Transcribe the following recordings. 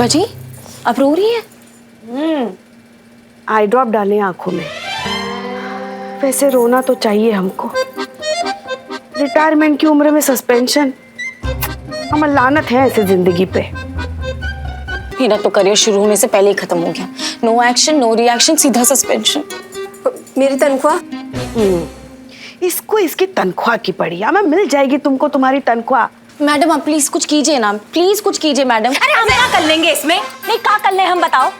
पुष्पा जी, अब रो रही है? आई ड्रॉप डाले आंखों में। वैसे रोना तो चाहिए हमको। रिटायरमेंट की उम्र में सस्पेंशन, हम लानत है ऐसे जिंदगी पे। मेरा तो करियर शुरू होने से पहले ही खत्म हो गया। नो एक्शन, नो रिएक्शन, सीधा सस्पेंशन। मेरी तनख्वाह? इसको इसकी तनख्वाह की पड़ी। हमें मिल जाएगी तुमको तुम्हारी तनख्वाह। मैडम आप प्लीज कुछ कीजिए ना, प्लीज कुछ कीजिए मैडम। अरे हम क्या कर लेंगे इसमें? नहीं क्या कर ले हम बताओ।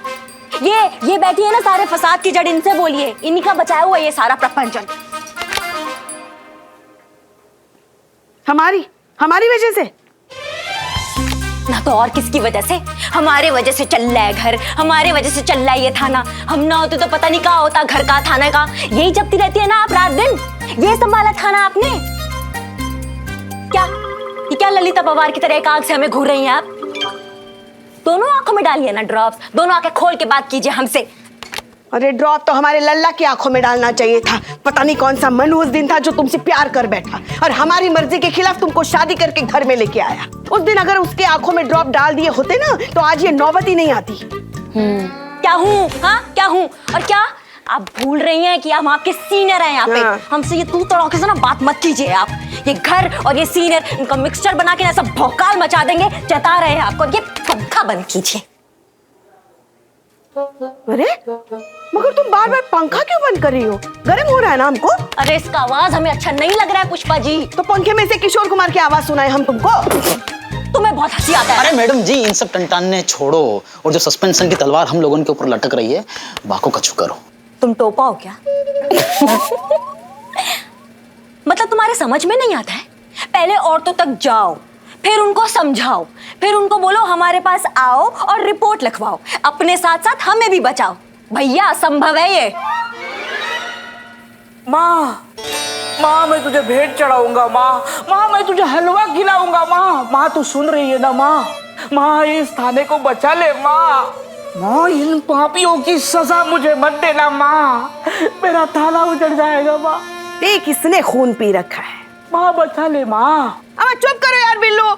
ये बैठी है ना सारे फसाद की जड़, इनसे बोलिए। इन्हीं का बचाया हुआ ये सारा प्रपंचन। हमारी वजह से ना तो और किसकी वजह से? हमारे वजह से चल रहा है घर, हमारे वजह से चल रहा है ये थाना। हम ना होते तो पता नहीं क्या होता, घर का थाना का। यही जपती रहती है ना आप रात दिन। ये संभाला थाना आपने क्या? ये क्या ललिता पवार की तरह एक आंख से हमें घूर रही हैं आप? दोनों आंखों में डालिए ना ड्रॉप्स, दोनों आंखें खोल के बात कीजिए हमसे। अरे ड्रॉप तो हमारे लल्ला की आंखों में डालना चाहिए था। पता नहीं कौन सा मन उस दिन था जो तुमसे प्यार कर बैठा और हमारी मर्जी के खिलाफ तुमको शादी करके घर में लेके आया। उस दिन अगर उसके आंखों में ड्रॉप डाल दिए होते ना तो आज ये नौबत ही नहीं आती। क्या हूँ? हाँ क्या हूँ? और क्या आप भूल रही हैं कि हम आपके सीनियर हैं यहाँ पे? हाँ। हमसे ये तू तड़ाके से ना बात मत कीजिए आप। ये घर और ये सीनियर, इनका मिक्सचर बना के ना सब भौकाल मचा देंगे। जता रहे हैं आपको। ये पंखा बंद कीजिए। अरे मगर तुम बार बार पंखा क्यों बंद कर रही हो? गर्म हो रहा है ना हमको। अरे इसका आवाज हमें अच्छा नहीं लग रहा है पुष्पा जी। तो पंखे में से किशोर कुमार की आवाज सुनाए हम तुमको। तुम्हें बहुत हंसी आता है। अरे मैडम जी इन सब टंटाने छोड़ो और जो सस्पेंशन की तलवार हम लोगों के ऊपर लटक रही है बाको कछु करो। तुम टोपा हो क्या? मतलब तुम्हारे समझ में नहीं आता है? पहले औरतों तक जाओ, फिर उनको समझाओ, फिर उनको बोलो हमारे पास आओ और रिपोर्ट लिखवाओ। अपने साथ साथ हमें भी बचाओ। भैया असंभव है ये। माँ मैं तुझे भेंट चढ़ाऊंगा। माँ मैं तुझे हलवा खिलाऊंगा। माँ तू सुन रही है ना? माँ इस थाने को बचा ले। माँ इन पापियों की सजा मुझे मत देना। माँ मेरा थाना उजड़ जाएगा। माँ देख किसने खून पी रखा है। माँ बचा ले। माँ चुप करो यार बिल्लू।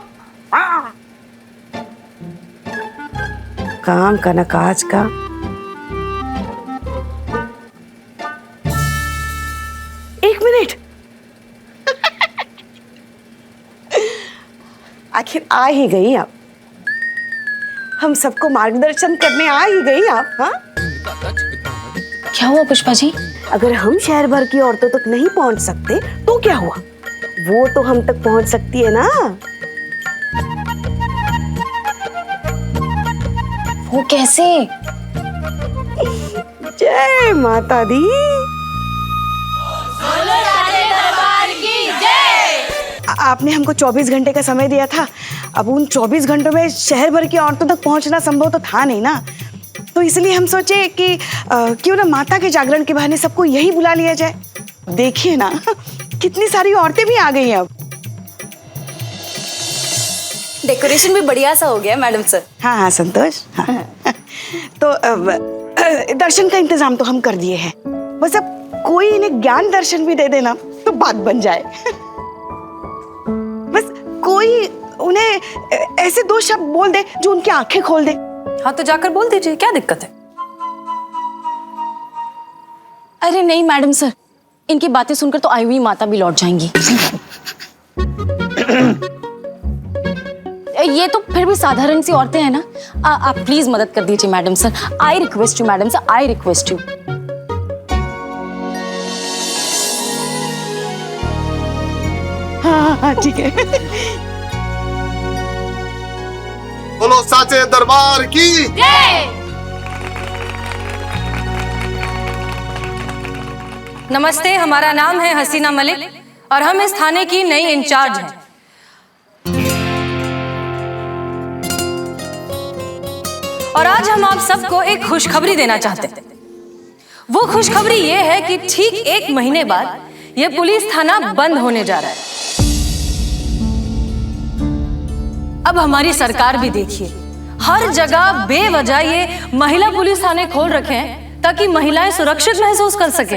काम का न काज का। एक मिनट। आखिर आ ही गई आप। हम सबको मार्गदर्शन करने आ ही गई आप। हाँ क्या हुआ पुष्पा जी? अगर हम शहर भर की औरतों तक नहीं पहुंच सकते तो क्या हुआ? वो तो हम तक पहुंच सकती है ना। वो कैसे? जय माता दी। आपने हमको 24 घंटे का समय दिया था। अब उन 24 घंटों में शहर भर की औरतों तक पहुंचना संभव तो था नहीं ना। तो इसलिए हम सोचे कि क्यों ना माता के जागरण के बहाने सबको यही बुला लिया जाए। देखिए ना कितनी सारी औरतें भी आ गई हैं अब। डेकोरेशन भी बढ़िया सा हो गया मैडम सर। हाँ संतोष। हाँ। तो दर्शन का इंतजाम तो हम कर दिए हैं। बस अब कोई इन्हें ज्ञान दर्शन भी दे देना तो बात बन जाए। बस कोई उन्हें ऐसे 2 शब्द बोल दे जो उनकी आंखें खोल दे। हाँ तो जाकर बोल दीजिए, क्या दिक्कत है? अरे नहीं मैडम सर, इनकी बातें सुनकर तो आई हुई माता भी लौट जाएंगी। ये तो फिर भी साधारण सी औरतें हैं ना। आप प्लीज मदद कर दीजिए madam sir. I request you madam sir, I request you. हाँ ठीक है। बोलो साचे दरबार की जय। नमस्ते, हमारा नाम है हसीना मलिक और हम इस थाने की नई इंचार्ज हैं। और आज हम आप सबको एक खुशखबरी देना चाहते हैं। वो खुशखबरी ये है कि ठीक 1 महीने बाद ये पुलिस थाना बंद होने जा रहा है। अब हमारी सरकार भी देखिए, हर जगह बेवजह ये महिला पुलिस थाने खोल रखे हैं ताकि महिलाएं सुरक्षित महसूस कर सके।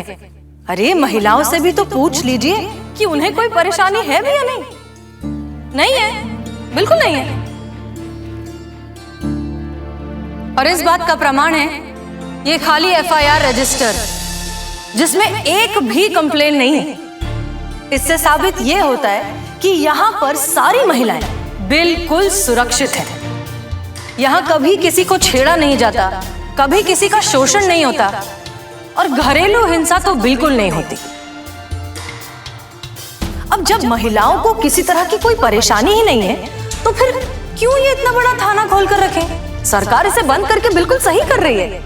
अरे महिलाओं से भी तो पूछ लीजिए कि उन्हें कोई परेशानी है भी या नहीं। नहीं है, बिल्कुल नहीं है। और इस बात का प्रमाण है ये खाली FIR रजिस्टर जिसमें एक भी कंप्लेन नहीं है। इससे साबित ये होता है कि यहाँ पर सारी महिलाएं बिल्कुल सुरक्षित हैं। यहाँ कभी किसी को छेड़ा नहीं जाता, कभी किसी का शोषण नहीं होता और घरेलू हिंसा तो बिल्कुल नहीं होती। अब जब महिलाओं को किसी तरह की कोई परेशानी ही नहीं है तो फिर क्यों ये इतना बड़ा थाना खोल कर रखे? सरकार इसे बंद करके बिल्कुल सही कर रही है।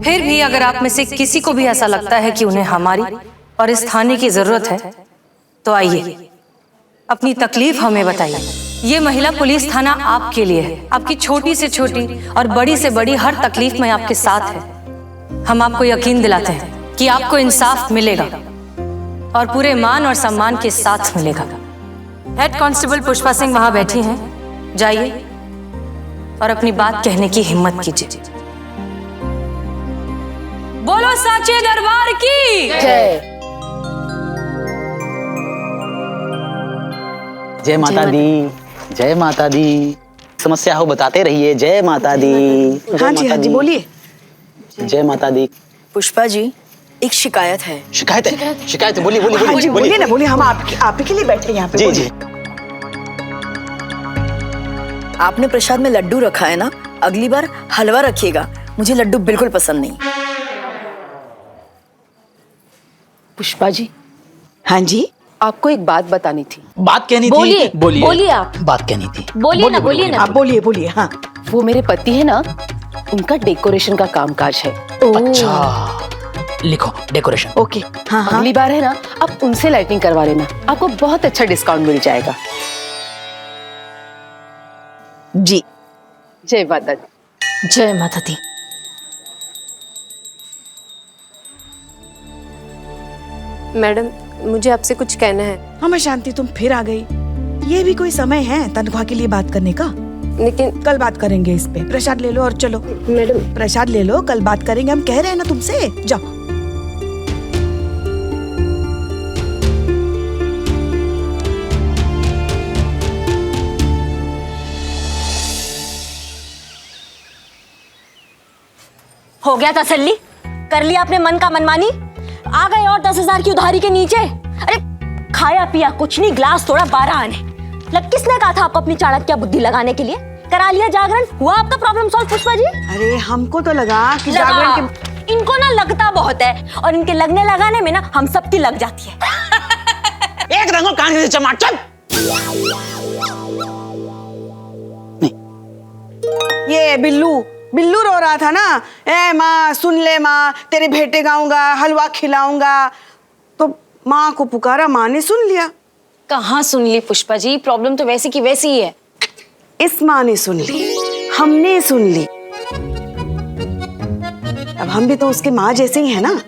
फिर भी अगर आप में से किसी को भी ऐसा लगता है कि उन्हें हमारी और इस थाने की जरूरत है तो आइए अपनी तकलीफ हमें बताइए। ये महिला पुलिस थाना आपके लिए है। आपकी छोटी से छोटी और बड़ी से बड़ी हर तकलीफ में आपके साथ है। हम आपको यकीन दिलाते हैं कि आपको इंसाफ मिलेगा और पूरे मान और सम्मान के साथ मिलेगा। हेड कांस्टेबल पुष्पा सिंह वहां बैठी हैं। जाइए और अपनी बात कहने की हिम्मत कीजिए। बोलो साचे दरबार की जय। जय माता दी, जय माता दी। समस्या हो बताते रहिए। जय माता दी। हाँ जी बोलिए। जय माता दी। पुष्पा जी, एक शिकायत है। शिकायत है? शिकायत है, बोलिए बोलिए हाँ जी बोलिए बोलिए ना, बोलिए। हम आप ही के लिए बैठे हैं यहाँ पे। जी बोलिए। जी। आपने प्रसाद में लड्डू रखा है ना, अगली बार हलवा रखिएगा। मुझे लड्डू बिल्कुल पसंद नहीं। पुष्पा जी, हाँ जी, आपको एक बात बतानी थी। बात कहनी बोलिए, थी। बोलिए बोलिए आप। बात कहनी थी। बोलिए ना, बोलिए ना। आप बोलिए। हाँ, वो मेरे पति है ना, उनका डेकोरेशन का कामकाज है। अच्छा, लिखो डेकोरेशन। ओके। हाँ। अगली बार है ना, आप उनसे लाइटिंग करवा लेना, आपको बहुत अच्छा डिस्काउंट मिल जाएगा। जी। जय माता दी। जय माता दी। मैडम, मुझे आपसे कुछ कहना है। हाँ शांति, तुम फिर आ गई। ये भी कोई समय है तनख्वाह के लिए बात करने का? लेकिन कल बात करेंगे इस पे। प्रसाद ले लो और चलो। मैडम, प्रसाद ले लो, कल बात करेंगे। हम कह रहे हैं ना तुमसे, जाओ। हो गया तसल्ली? कर लिया अपने मन का मनमानी? आ गए और 10,000 की उधारी के नीचे? अरे खाया पिया कुछ नहीं, ग्लास तोड़ा 12 आने। लग किसने कहा था आपको अपनी चाणक्य बुद्धि लगाने के लिए? करा लिया जागरण, हुआ आपका प्रॉब्लम सॉल्व पुष्पा जी? अरे हमको तो लगा कि जागरण के... इनको ना लगता बहुत है और इनके लगने लगाने में ना हम सबकी लग जाती है। एक रंगो कान से चमाट चल। ये बिल्लू रो रहा था ना, ए माँ सुन ले माँ, तेरे भेंटे गाऊंगा, हलवा खिलाऊंगा। तो माँ को पुकारा, माँ ने सुन लिया। कहाँ सुन ली पुष्पा जी? प्रॉब्लम तो वैसी की वैसी ही है। इस माँ ने सुन ली, हमने सुन ली। अब हम भी तो उसके माँ जैसे ही है ना।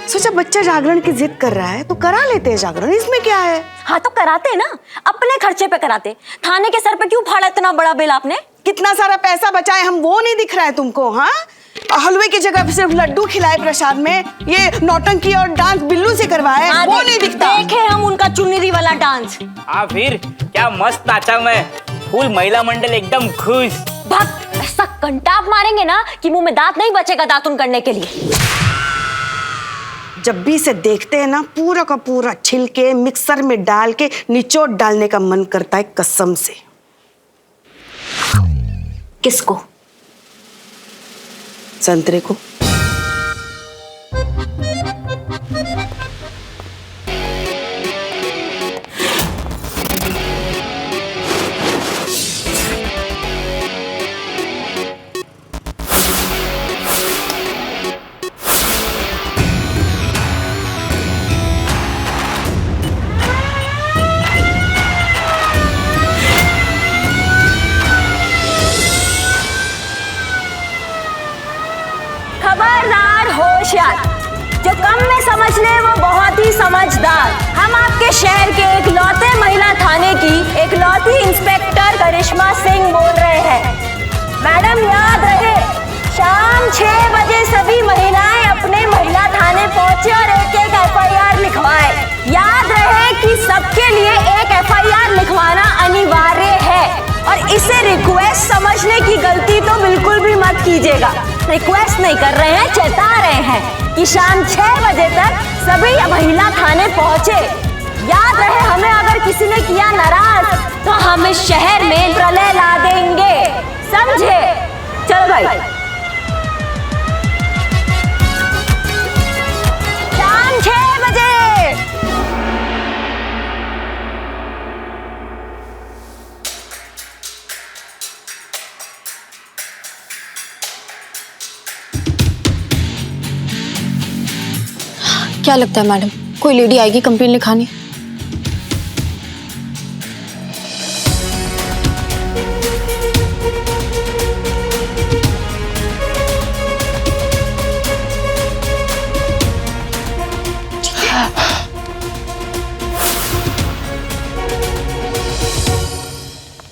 सोचा बच्चा जागरण की जिद कर रहा है तो करा लेते हैं जागरण, इसमें क्या है? हाँ तो कराते ना, अपने खर्चे पे कराते। थाने के सर पे क्यों फाड़ा इतना बड़ा बिल आपने? कितना सारा पैसा बचाए हम, वो नहीं दिख रहा है तुमको? हाँ, हलवे की जगह सिर्फ लड्डू खिलाए प्रसाद में, ये नौटंकी और डांस बिल्लू से करवाए, वो नहीं दिखता। देखे हम उनका चुनरी वाला डांस। हाँ फिर क्या मस्त नाचा मैं। फुल महिला मंडल एकदम खुश। भक्त ऐसा कंटाप मारेंगे ना कि मुंह में दांत नहीं बचेगा दातुन करने के लिए। जब भी इसे देखते हैं ना, पूरा का पूरा छिलके मिक्सर में डाल के निचोड़ डालने का मन करता है कसम से। किसको? संतरे को। खबरदार, होशियार। जो कम में समझ ले वो बहुत ही समझदार। हम आपके शहर के एकलौते महिला थाने की एकलौती इंस्पेक्टर करिश्मा सिंह बोल रहे हैं। मैडम याद रहे, शाम 6 बजे सभी महिलाएं अपने महिला थाने पहुंचे और एक-एक FIR रिक्वेस्ट नहीं कर रहे हैं, चेता रहे हैं कि शाम 6 बजे तक सभी महिला थाने पहुंचे। याद रहे, हमें अगर किसी ने किया नाराज तो हम इस शहर में प्रलय ला देंगे, समझे? चलो भाई, शाम 6 बजे। क्या लगता है मैडम, कोई लेडी आएगी कंप्लेन लिखाने?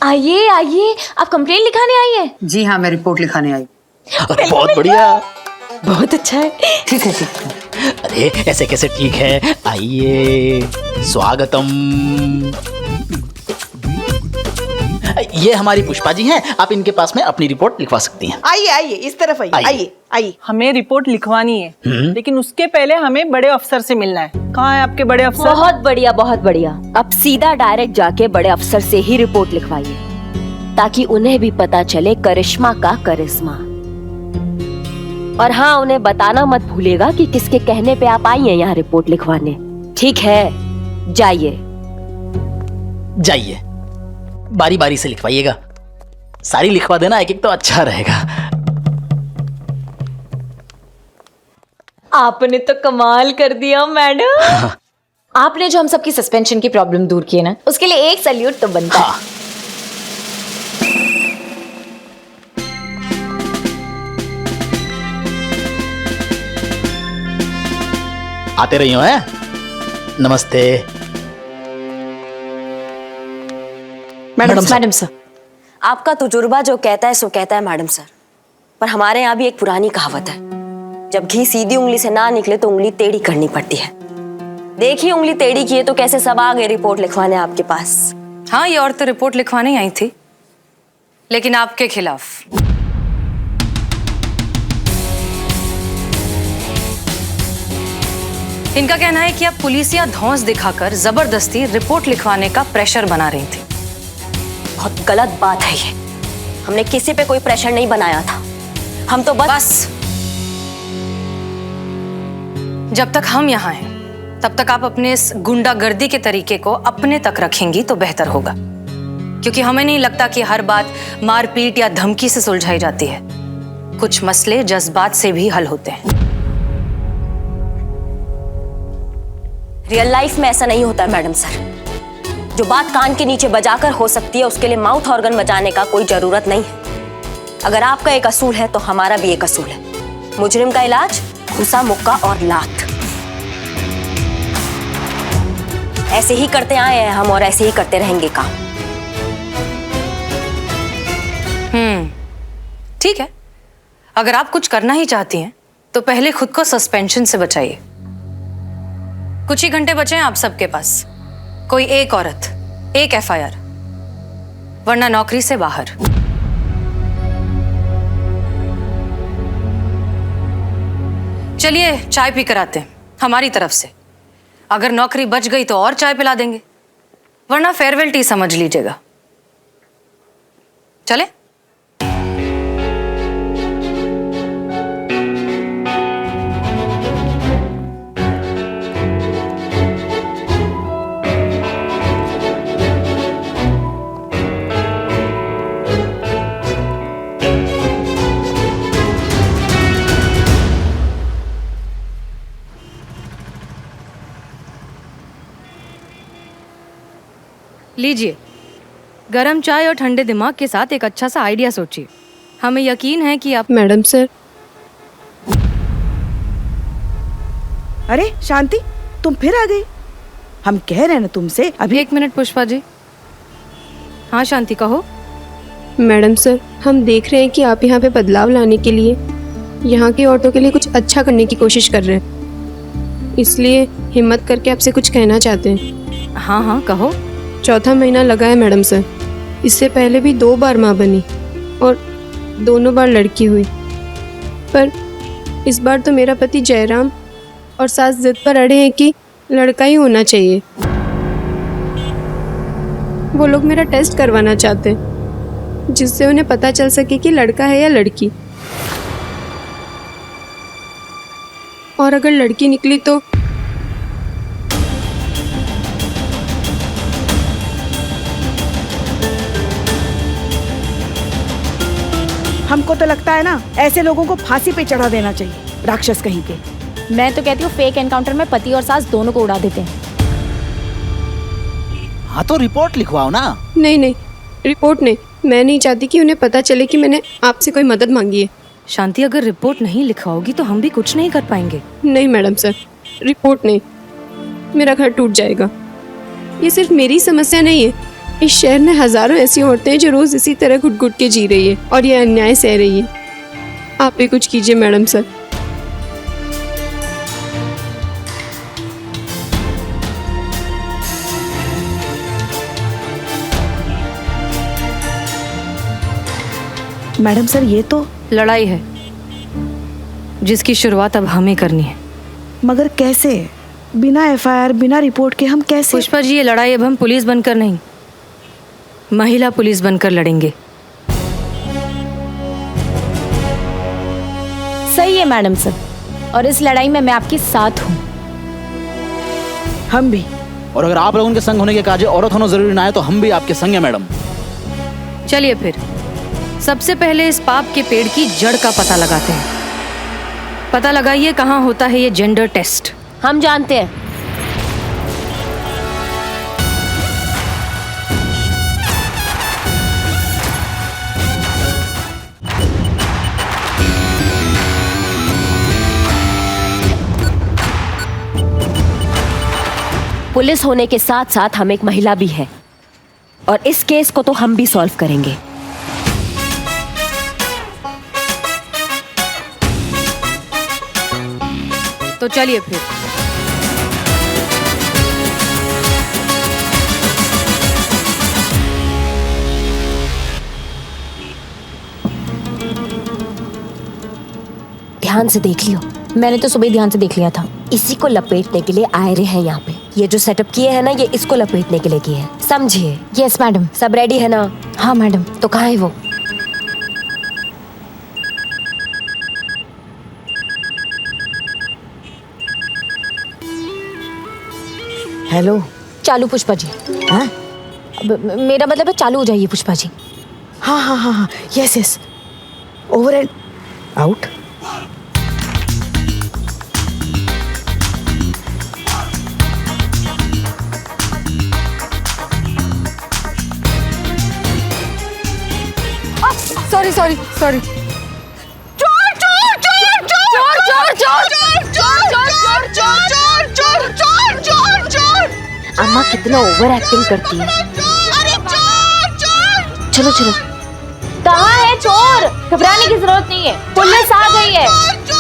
आइए आइए, आप कंप्लेन लिखाने आई हैं? जी हाँ, मैं रिपोर्ट लिखाने आई। अरे बहुत बढ़िया, बहुत अच्छा है। ठीक है, ठीक है। अरे ऐसे कैसे ठीक है, आइए, स्वागतम। ये हमारी पुष्पा जी हैं, आप इनके पास में अपनी रिपोर्ट लिखवा सकती हैं। आइए आइए, इस तरफ आइए, आइए आइए। हमें रिपोर्ट लिखवानी है, लेकिन उसके पहले हमें बड़े अफसर से मिलना है। कहाँ है आपके बड़े अफसर? बहुत बढ़िया, बहुत बढ़िया। अब सीधा डायरेक्ट जाके बड़े अफसर से ही रिपोर्ट लिखवाइए, ताकि उन्हें भी पता चले करिश्मा का करिश्मा। और हाँ, उन्हें बताना मत भूलिएगा कि किसके कहने पे आप आई हैं यहाँ रिपोर्ट लिखवाने। ठीक है, जाइए जाइए, बारी बारी से लिखवाइएगा, सारी लिखवा देना एक एक तो अच्छा रहेगा। आपने तो कमाल कर दिया मैडम। आपने जो हम सबकी सस्पेंशन की प्रॉब्लम दूर की है ना, उसके लिए एक सैल्यूट तो बनता है। आते रही हो, हैं? नमस्ते मैडम सर। आपका तजुर्बा जो कहता है सो कहता है मैडम सर, पर हमारे यहाँ भी एक पुरानी कहावत है, जब घी सीधी उंगली से ना निकले तो उंगली टेढ़ी करनी पड़ती है। देखिए, उंगली टेढ़ी की है तो कैसे सब आ गए रिपोर्ट लिखवाने आपके पास। हाँ, ये औरतें रिपोर्ट लिखवाने आई थी, लेकिन आपके खिलाफ। इनका कहना है कि आप पुलिस या धौंस दिखाकर जबरदस्ती रिपोर्ट लिखवाने का प्रेशर बना रही थी। बहुत गलत बात है ये। हमने किसी पे कोई प्रेशर नहीं बनाया था, हम तो बस जब तक हम यहाँ हैं तब तक आप अपने इस गुंडागर्दी के तरीके को अपने तक रखेंगी तो बेहतर होगा, क्योंकि हमें नहीं लगता कि हर बात मारपीट या धमकी से सुलझाई जाती है। कुछ मसले जज्बात से भी हल होते हैं। रियल लाइफ में ऐसा नहीं होता मैडम सर। जो बात कान के नीचे बजाकर हो सकती है, उसके लिए माउथ ऑर्गन बजाने का कोई जरूरत नहीं है। अगर आपका एक असूल है तो हमारा भी एक असूल है। मुजरिम का इलाज घुसा, मुक्का और लात। ऐसे ही करते आए हैं हम और ऐसे ही करते रहेंगे काम। ठीक है, अगर आप कुछ करना ही चाहती हैं तो पहले खुद को सस्पेंशन से बचाइए। कुछ ही घंटे बचे हैं आप सबके पास। कोई एक औरत, एक FIR, वरना नौकरी से बाहर। चलिए चाय पी कर आते हैं हमारी तरफ से। अगर नौकरी बच गई तो और चाय पिला देंगे, वरना फेयरवेल टी समझ लीजिएगा। चले? लीजिए, गरम चाय और ठंडे दिमाग के साथ एक अच्छा सा आइडिया सोचिए। हमें यकीन है कि आप। Madam sir. अरे शांति, तुम फिर आ गई। हम कह रहे हैं ना तुमसे अभी। एक मिनट पुष्पा जी। हाँ शांति, कहो। मैडम सर, हम देख रहे हैं कि आप यहाँ पे बदलाव लाने के लिए, यहाँ की औरतों के लिए कुछ अच्छा करने की कोशिश कर रहे हैं, इसलिए हिम्मत करके आपसे कुछ कहना चाहते हैं। हाँ हाँ कहो। 4था महीना लगा है मैडम सर। इससे पहले भी 2 बार माँ बनी और दोनों बार लड़की हुई। पर इस बार तो मेरा पति जयराम और सास जिद पर अड़े हैं कि लड़का ही होना चाहिए। वो लोग मेरा टेस्ट करवाना चाहते हैं जिससे उन्हें पता चल सके कि लड़का है या लड़की। और अगर लड़की निकली तो हमको तो लगता है ना ऐसे लोगों को फांसी पे चढ़ा देना चाहिए, राक्षस कहीं के। मैं तो कहती हूँ फेक एनकाउंटर में पति और सास दोनों को उड़ा देते हैं। हाँ तो रिपोर्ट लिखवाओ ना। नहीं नहीं, रिपोर्ट नहीं। मैं नहीं चाहती कि उन्हें पता चले कि मैंने आपसे कोई मदद मांगी है। शांति, अगर रिपोर्ट नहीं लिखवाओगी तो हम भी कुछ नहीं कर पाएंगे। नहीं मैडम सर, रिपोर्ट नहीं, मेरा घर टूट जाएगा। ये सिर्फ मेरी समस्या नहीं है, इस शहर में हजारों ऐसी औरतें हैं जो रोज इसी तरह घुट घुट के जी रही है और ये अन्याय सह रही है। आप भी कुछ कीजिए मैडम सर। मैडम सर, ये तो लड़ाई है जिसकी शुरुआत अब हमें करनी है। मगर कैसे? बिना एफआईआर, बिना रिपोर्ट के हम कैसे? पुष्पा जी, ये लड़ाई अब हम पुलिस बनकर नहीं, महिला पुलिस बनकर लड़ेंगे। सही है मैडम सर, और इस लड़ाई में मैं आपके साथ हूँ। हम भी। और अगर आप लोगों के संग होने के काजे औरत होना जरूरी ना है तो हम भी आपके संग है मैडम। चलिए फिर सबसे पहले इस पाप के पेड़ की जड़ का पता लगाते हैं। पता लगाइए कहाँ होता है ये जेंडर टेस्ट। हम जानते हैं। पुलिस होने के साथ साथ हम एक महिला भी है और इस केस को तो हम भी सॉल्व करेंगे। तो चलिए फिर। ध्यान से देख लियो। मैंने तो सुबह ध्यान से देख लिया था। इसी को लपेटने के लिए आए रहे हैं यहाँ पे। ये जो सेटअप किए हैं ना, ये इसको लपेटने के लिए किए हैं, समझिए। Yes madam. सब रेडी है ना? हाँ मैडम। तो कहाँ है वो? हेलो। चालू पुष्पा जी। हाँ? मेरा मतलब है चालू हो जाइए पुष्पा जी। हाँ हाँ हाँ हाँ, yes yes, over and out. Sorry sorry sorry. चोर चोर चोर चोर चोर चोर चोर चोर चोर चोर चोर चोर चोर चोर। अम्मा कितना ओवर एक्टिंग करती है। अरे चोर चोर। चलो चलो। कहाँ है चोर? घबराने की जरूरत नहीं है, पुलिस आ गई है।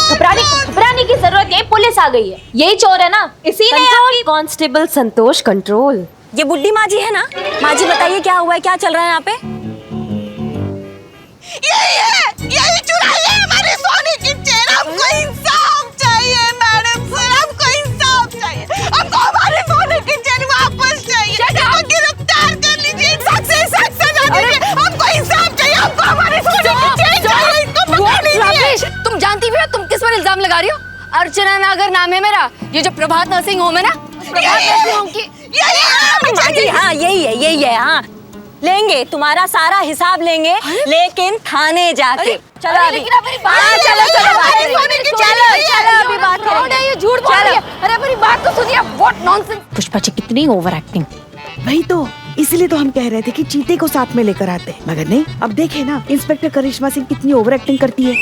घबराने की जरूरत नहीं है, पुलिस आ गई है। यही चोर है ना? इसी ने आपकी। कांस्टेबल संतोष, कंट्रोल। ये बुड्ढी माँ जी है ना? माँ जी बताइए क्या हुआ है, क्या चल रहा है यहाँ पे? यही चुराई है हमारे सोने की चेन। हमको इंसाफ चाहिए मैडम सर, हमको इंसाफ चाहिए। हमको हमारे सोने की चेन वापस चाहिए। हमको गिरफ्तार कर लीजिए, सख्त से सख्त सजा दीजिए। हमको इंसाफ चाहिए, हमको हमारे सोने की चेन चाहिए। इनको पकड़ लीजिए। तुम जानती भी हो तुम किस पर इल्जाम लगा रही हो? अर्चना नागर नाम है मेरा। ये जो प्रभात नर्सिंग होम है ना, प्रभात नर्सिंग होम की हाँ यही है। हाँ लेंगे, तुम्हारा सारा हिसाब लेंगे, लेकिन थाने जाके। चलो अभी। हाँ चलो चलो बात करेंगे। चलो अभी बात करेंगे। ये झूठ बोल रही है। अरे मेरी बात तो सुनिए। What nonsense. पुष्पा जी कितनी ओवर एक्टिंग। वही तो, इसलिए तो हम कह रहे थे कि चीते को साथ में लेकर आते, मगर नहीं। अब देखे ना इंस्पेक्टर करिश्मा सिंह कितनी ओवर एक्टिंग करती है।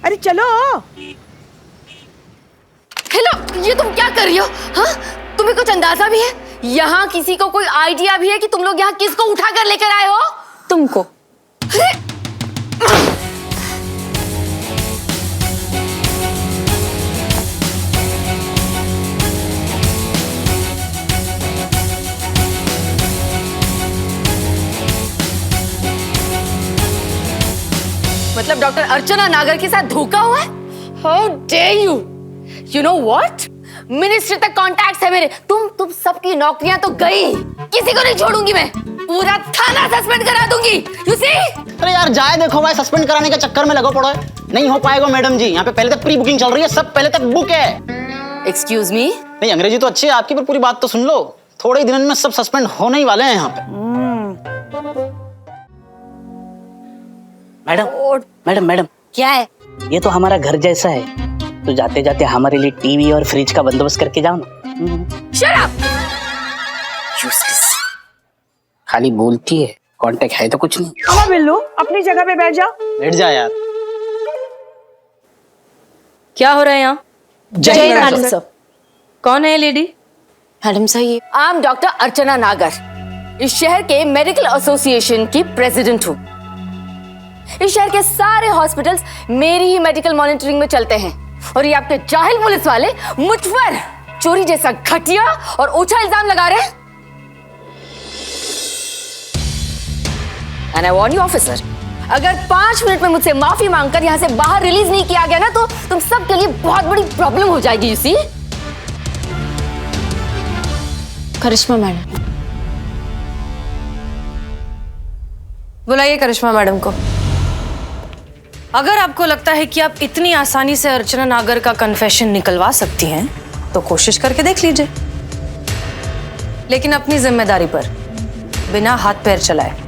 अरे चलो। हेलो, ये तुम क्या कर रही हो? हाँ, तुम्हें कुछ अंदाजा भी है? यहाँ किसी को कोई आइडिया भी है कि तुम लोग यहाँ किसको उठा कर लेकर आए हो? तुमको। मतलब डॉक्टर अर्चना नागर के साथ धोखा हुआ है? How dare you? You know what? Ministry तक कॉन्टैक्ट है मेरे। तुम सबकी नौकरियां तो गई, किसी को नहीं छोड़ूंगी मैं, पूरा थाना सस्पेंड करा दूंगी। You see? अरे यार जाए देखो भाई, सस्पेंड कराने के चक्कर में लगो पड़ो है। नहीं हो पाएगा मैडम जी, यहाँ पे पहले तक प्री बुकिंग चल रही है, सब पहले तक बुक है। Excuse me? नहीं अंग्रेजी तो अच्छी है आपकी, पर पूरी बात तो सुन लो। थोड़े ही दिनों में सब सस्पेंड होने ही वाले हैं यहाँ पे। मैडम क्या है? ये तो हमारा घर जैसा है, तो जाते जाते हमारे लिए टीवी और फ्रिज का बंदोबस्त करके जाओ ना। Shut up! Useless। खाली बोलती है, कांटेक्ट है तो कुछ नहीं। हाँ बिल्लू, अपनी जगह पे बैठ जाओ। बैठ जा यार। क्या हो रहा है यहाँ? जय मैडम सर। कौन है ये लेडी? मैडम सर ये आई एम डॉक्टर अर्चना नागर, इस शहर के मेडिकल एसोसिएशन की प्रेसिडेंट हूँ। इस शहर के सारे हॉस्पिटल्स मेरी ही मेडिकल मॉनिटरिंग में चलते हैं, और ये आपके जाहिल पुलिस वाले मुझ पर चोरी जैसा घटिया और ओछा इल्जाम लगा रहे हैं। And I warn you officer, अगर 5 मिनट में मुझसे माफी मांगकर यहाँ से बाहर रिलीज नहीं किया गया ना, तो तुम सबके लिए बहुत बड़ी प्रॉब्लम हो जाएगी। You see? करिश्मा मैडम। बुलाइए करिश्मा मैडम को। अगर आपको लगता है कि आप इतनी आसानी से अर्चना नागर का कन्फेशन निकलवा सकती हैं, तो कोशिश करके देख लीजिए, लेकिन अपनी जिम्मेदारी पर, बिना हाथ पैर चलाए।